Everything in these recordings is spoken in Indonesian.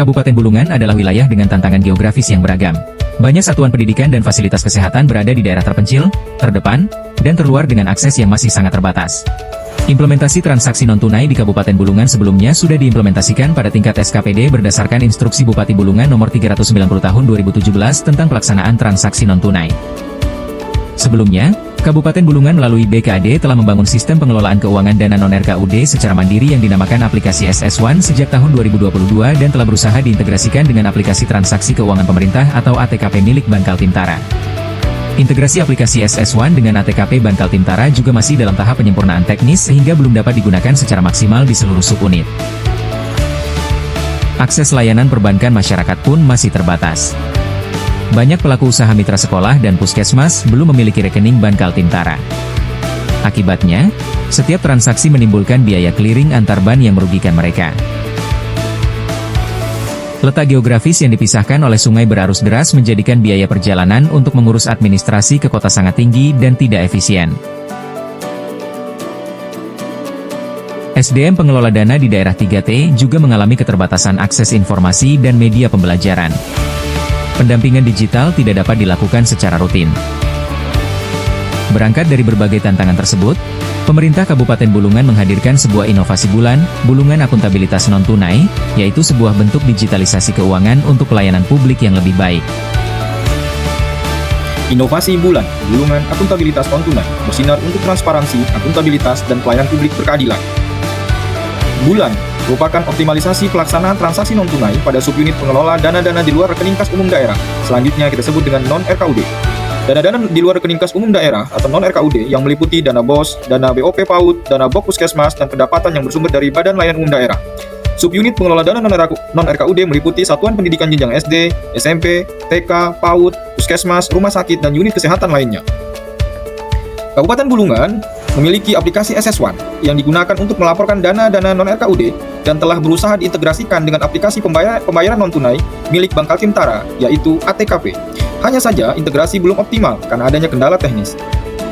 Kabupaten Bulungan adalah wilayah dengan tantangan geografis yang beragam. Banyak satuan pendidikan dan fasilitas kesehatan berada di daerah terpencil, terdepan, dan terluar dengan akses yang masih sangat terbatas. Implementasi transaksi non-tunai di Kabupaten Bulungan sebelumnya sudah diimplementasikan pada tingkat SKPD berdasarkan Instruksi Bupati Bulungan Nomor 390 Tahun 2017 tentang pelaksanaan transaksi non-tunai. Sebelumnya, Kabupaten Bulungan melalui BKAD telah membangun sistem pengelolaan keuangan dana non-RKUD secara mandiri yang dinamakan aplikasi SS1 sejak tahun 2022 dan telah berusaha diintegrasikan dengan aplikasi transaksi keuangan pemerintah atau ATKP milik Bankal Timtara. Integrasi aplikasi SS1 dengan ATKP Bankal Timtara juga masih dalam tahap penyempurnaan teknis sehingga belum dapat digunakan secara maksimal di seluruh subunit. Akses layanan perbankan masyarakat pun masih terbatas. Banyak pelaku usaha mitra sekolah dan puskesmas belum memiliki rekening Bankal Timtara. Akibatnya, setiap transaksi menimbulkan biaya clearing antar bank yang merugikan mereka. Letak geografis yang dipisahkan oleh sungai berarus deras menjadikan biaya perjalanan untuk mengurus administrasi ke kota sangat tinggi dan tidak efisien. SDM pengelola dana di daerah 3T juga mengalami keterbatasan akses informasi dan media pembelajaran. Pendampingan digital tidak dapat dilakukan secara rutin. Berangkat dari berbagai tantangan tersebut, pemerintah Kabupaten Bulungan menghadirkan sebuah inovasi bulan, Bulungan Akuntabilitas Non-Tunai, yaitu sebuah bentuk digitalisasi keuangan untuk pelayanan publik yang lebih baik. Inovasi bulan, Bulungan Akuntabilitas Non-Tunai, bersinar untuk transparansi, akuntabilitas, dan pelayanan publik berkeadilan. Bulan merupakan optimalisasi pelaksanaan transaksi non-tunai pada subyunit pengelola dana-dana di luar rekening kas umum daerah. Selanjutnya kita sebut dengan non-RKUD. Dana-dana di luar rekening kas umum daerah atau non-RKUD yang meliputi dana BOS, dana BOP PAUD, dana BOK Puskesmas, dan pendapatan yang bersumber dari Badan Layanan Umum Daerah. Subyunit pengelola dana non-RKUD meliputi satuan pendidikan jenjang SD, SMP, TK, PAUD, Puskesmas, rumah sakit, dan unit kesehatan lainnya. Kabupaten Bulungan memiliki aplikasi SS1 yang digunakan untuk melaporkan dana-dana non-RKUD dan telah berusaha diintegrasikan dengan aplikasi pembayaran non-tunai milik Bankal Timtara, yaitu ATKP. Hanya saja, integrasi belum optimal karena adanya kendala teknis.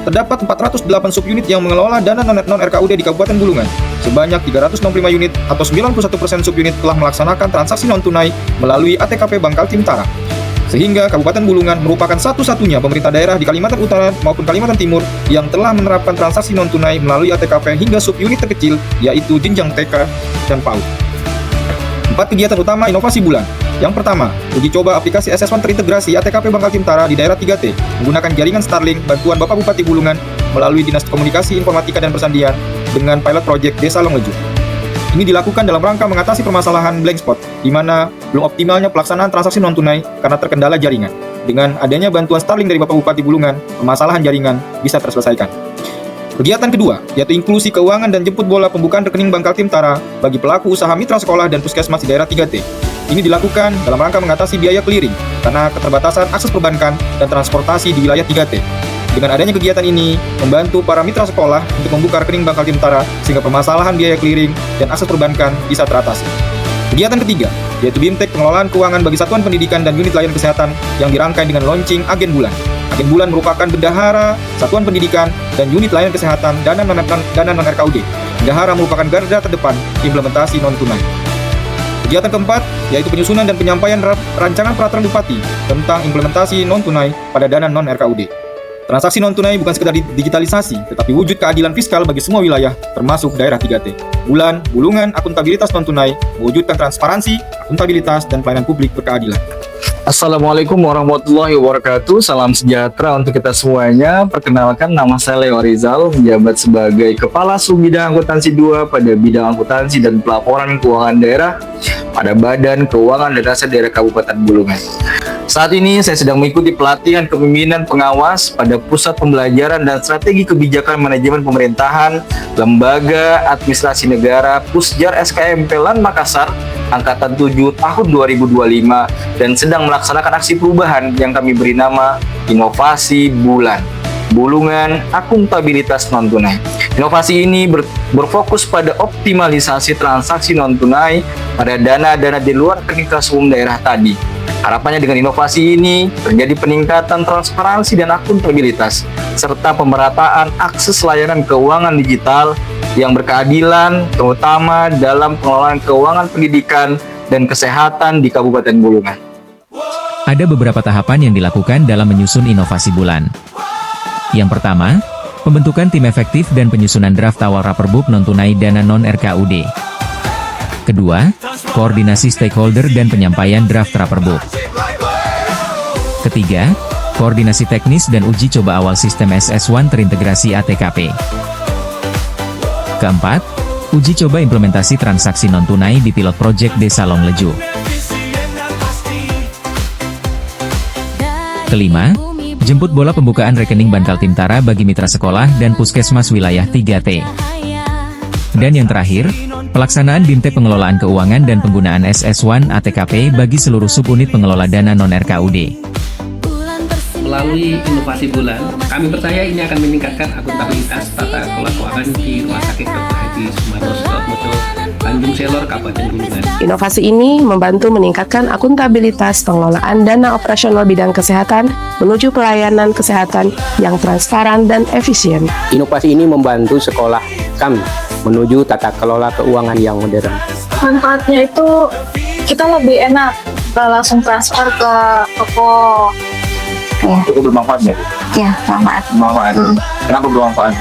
Terdapat 408 subunit yang mengelola dana non-RKUD di Kabupaten Bulungan. Sebanyak 365 unit atau 91% subunit telah melaksanakan transaksi non-tunai melalui ATKP Bankal Timtara. Sehingga Kabupaten Bulungan merupakan satu-satunya pemerintah daerah di Kalimantan Utara maupun Kalimantan Timur yang telah menerapkan transaksi non-tunai melalui ATKP hingga subunit terkecil, yaitu jenjang TK dan PAUD. 4 kegiatan utama inovasi bulan. Yang pertama, uji coba aplikasi SS1 terintegrasi ATKP Bankal Timtara di daerah 3T menggunakan jaringan Starlink bantuan Bapak Bupati Bulungan melalui Dinas Komunikasi Informatika dan Persandian dengan pilot project Desa Longleju. Ini dilakukan dalam rangka mengatasi permasalahan blank spot, di mana belum optimalnya pelaksanaan transaksi non-tunai karena terkendala jaringan. Dengan adanya bantuan Starlink dari Bapak Bupati Bulungan, permasalahan jaringan bisa terselesaikan. Kegiatan kedua, yaitu inklusi keuangan dan jemput bola pembukaan rekening Bankal Timtara bagi pelaku usaha mitra sekolah dan puskesmas di daerah 3T. Ini dilakukan dalam rangka mengatasi biaya clearing karena keterbatasan akses perbankan dan transportasi di wilayah 3T. Dengan adanya kegiatan ini, membantu para mitra sekolah untuk membuka rekening Bankal Timtara sehingga permasalahan biaya clearing dan akses perbankan bisa teratasi. Kegiatan ketiga, yaitu BIMTEK pengelolaan keuangan bagi satuan pendidikan dan unit layanan kesehatan yang dirangkai dengan launching Agen Bulan. Agen Bulan merupakan bendahara satuan pendidikan dan unit layanan kesehatan dana non-RKUD. Bendahara merupakan garda terdepan implementasi non-tunai. Kegiatan keempat, yaitu penyusunan dan penyampaian rancangan peraturan Bupati tentang implementasi non-tunai pada dana non-RKUD. Transaksi non-tunai bukan sekedar digitalisasi, tetapi wujud keadilan fiskal bagi semua wilayah, termasuk daerah 3T. Bulan, Bulungan Akuntabilitas Non-Tunai, mewujudkan transparansi, akuntabilitas, dan pelayanan publik berkeadilan. Assalamualaikum warahmatullahi wabarakatuh. Salam sejahtera untuk kita semuanya. Perkenalkan, nama saya Leo Rizal, menjabat sebagai Kepala Sub Bidang Akuntansi 2 pada Bidang Akuntansi dan Pelaporan Keuangan Daerah pada Badan Keuangan dan Dasar Daerah Kabupaten Bulungan. Saat ini saya sedang mengikuti pelatihan kepemimpinan pengawas pada Pusat Pembelajaran dan Strategi Kebijakan Manajemen Pemerintahan Lembaga Administrasi Negara Pusjar SKMP LAN Makassar Angkatan 7 tahun 2025 dan sedang melaksanakan aksi perubahan yang kami beri nama Inovasi Bulan, Bulungan Akuntabilitas Non-Tunai. Inovasi ini berfokus pada optimalisasi transaksi non-tunai pada dana-dana di luar rekening kas umum daerah tadi. Harapannya dengan inovasi ini terjadi peningkatan transparansi dan akuntabilitas serta pemerataan akses layanan keuangan digital yang berkeadilan, terutama dalam pengelolaan keuangan pendidikan dan kesehatan di Kabupaten Bulungan. Ada beberapa tahapan yang dilakukan dalam menyusun inovasi bulan. Yang pertama, pembentukan tim efektif dan penyusunan draft awal Raperbup non-tunai dana non-RKUD. Kedua, koordinasi stakeholder dan penyampaian draft Raperbup. Ketiga, koordinasi teknis dan uji coba awal sistem SS1 terintegrasi ATKP. Keempat, uji coba implementasi transaksi non-tunai di pilot project Desa Longleju. Kelima, jemput bola pembukaan rekening Bankal Timtara bagi mitra sekolah dan puskesmas wilayah 3T. Dan yang terakhir, pelaksanaan BIMTE pengelolaan keuangan dan penggunaan SS1 ATKP bagi seluruh subunit pengelola dana non-RKUD. Melalui inovasi bulan, kami percaya ini akan meningkatkan akuntabilitas tata kelola keuangan di Rumah Sakit Dr. Haji Sumarno Sutotmojo, Tanjung Selor, Kabupaten Bulungan. Inovasi ini membantu meningkatkan akuntabilitas pengelolaan dana operasional bidang kesehatan menuju pelayanan kesehatan yang transparan dan efisien. Inovasi ini membantu sekolah kami menuju tata kelola keuangan yang modern. Manfaatnya itu kita lebih enak, kita langsung transfer ke toko. Cukup bermanfaat ya? Ya, bermanfaat. Bermanfaat. Kenapa bermanfaat?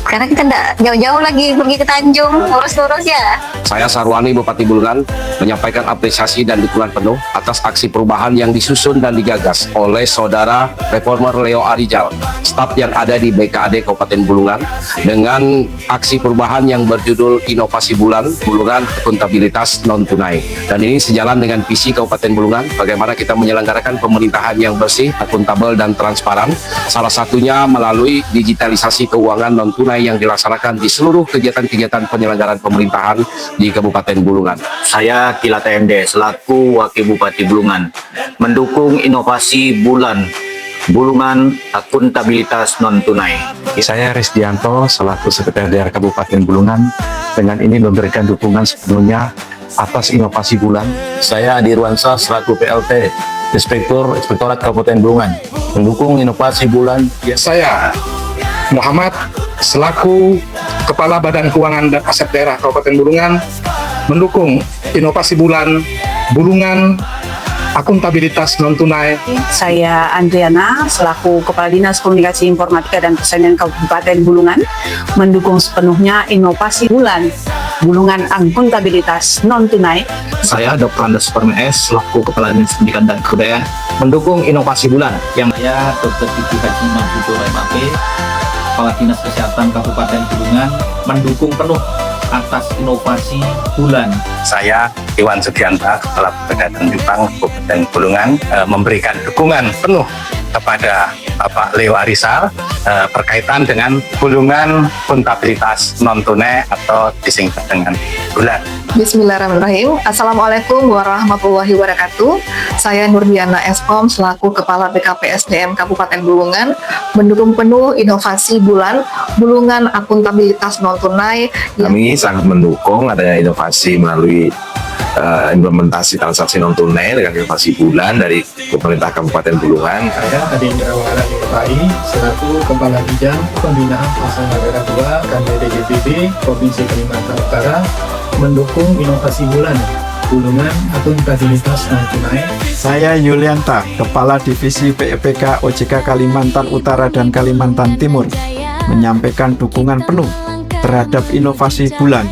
Karena kita tidak jauh-jauh lagi pergi ke Tanjung, lurus-lurus ya. Saya Sarwani Bupati Bulungan menyampaikan apresiasi dan dukungan penuh atas aksi perubahan yang disusun dan digagas oleh Saudara Reformer Leo Arijal, staf yang ada di BKAD Kabupaten Bulungan, dengan aksi perubahan yang berjudul Inovasi Bulan, Bulungan Akuntabilitas Non-Tunai. Dan ini sejalan dengan visi Kabupaten Bulungan, bagaimana kita menyelenggarakan pemerintahan yang bersih, akuntabel, dan transparan, salah satunya melalui digitalisasi keuangan non-tunai yang dilaksanakan di seluruh kegiatan-kegiatan penyelenggaraan pemerintahan di Kabupaten Bulungan. Saya Kila TMD selaku Wakil Bupati Bulungan mendukung inovasi bulan Bulungan akuntabilitas non-tunai. Saya Risdianto selaku Sekretariat Kabupaten Bulungan dengan ini memberikan dukungan sepenuhnya atas inovasi bulan. Saya Dirwansa selaku PLT Inspektorat Kabupaten Bulungan mendukung inovasi bulan. Saya Muhammad selaku Kepala Badan Keuangan dan Aset Daerah Kabupaten Bulungan mendukung inovasi bulan Bulungan akuntabilitas non-tunai. Saya Andriana selaku Kepala Dinas Komunikasi Informatika dan Persalinan Kabupaten Bulungan mendukung sepenuhnya inovasi bulan Bulungan akuntabilitas non-tunai. Saya Dr. Andes Permes selaku Kepala Dinas Pendidikan dan Kebudayaan mendukung inovasi bulan. Yang saya Dr. Siti Haji Mampujo MAP, Kepala Dinas Kesehatan Kabupaten Bulungan mendukung penuh atas inovasi bulan. Saya Iwan Sugianta, Kepala Bupati Jepang Kabupaten Bulungan, memberikan dukungan penuh kepada Bapak Leo Arijal berkaitan dengan Bulungan akuntabilitas non-tunai atau disingkat dengan bulan. Bismillahirrahmanirrahim. Assalamualaikum warahmatullahi wabarakatuh. Saya Nurdiana Eskom selaku Kepala BKPSDM Kabupaten Bulungan mendukung penuh inovasi bulan Bulungan akuntabilitas non-tunai. Kami sangat mendukung adanya inovasi melalui implementasi transaksi non-tunai dengan inovasi bulan dari pemerintah Kabupaten Bulungan. Saya Adi Indrawala Yutai selaku Kepala Bidang Pembinaan Pelaksana Daerah 2 KPDGPB Provinsi Kalimantan Utara mendukung inovasi bulan Bulungan akuntabilitas non-tunai. Saya Yulianta, Kepala Divisi PEPK OJK Kalimantan Utara dan Kalimantan Timur, menyampaikan dukungan penuh terhadap inovasi bulan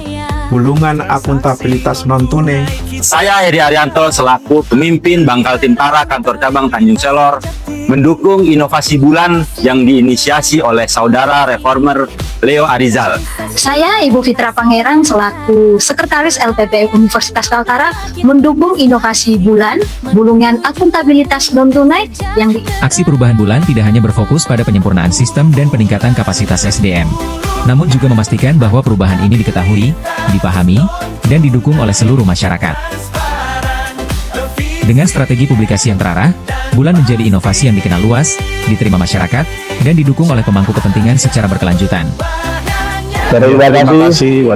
Bulungan akuntabilitas non-tunai. Saya Heri Arianto selaku pemimpin Bankal Timtara Kantor Cabang Tanjung Selor mendukung inovasi bulan yang diinisiasi oleh Saudara Reformer Leo Arijal. Saya Ibu Fitra Pangeran selaku Sekretaris LPP Universitas Kaltara mendukung inovasi bulan Bulungan akuntabilitas non-tunai yang Aksi perubahan bulan tidak hanya berfokus pada penyempurnaan sistem dan peningkatan kapasitas SDM, namun juga memastikan bahwa perubahan ini diketahui, dipahami, dan didukung oleh seluruh masyarakat. Dengan strategi publikasi yang terarah, bulan menjadi inovasi yang dikenal luas, diterima masyarakat, dan didukung oleh pemangku kepentingan secara berkelanjutan. Terima kasih.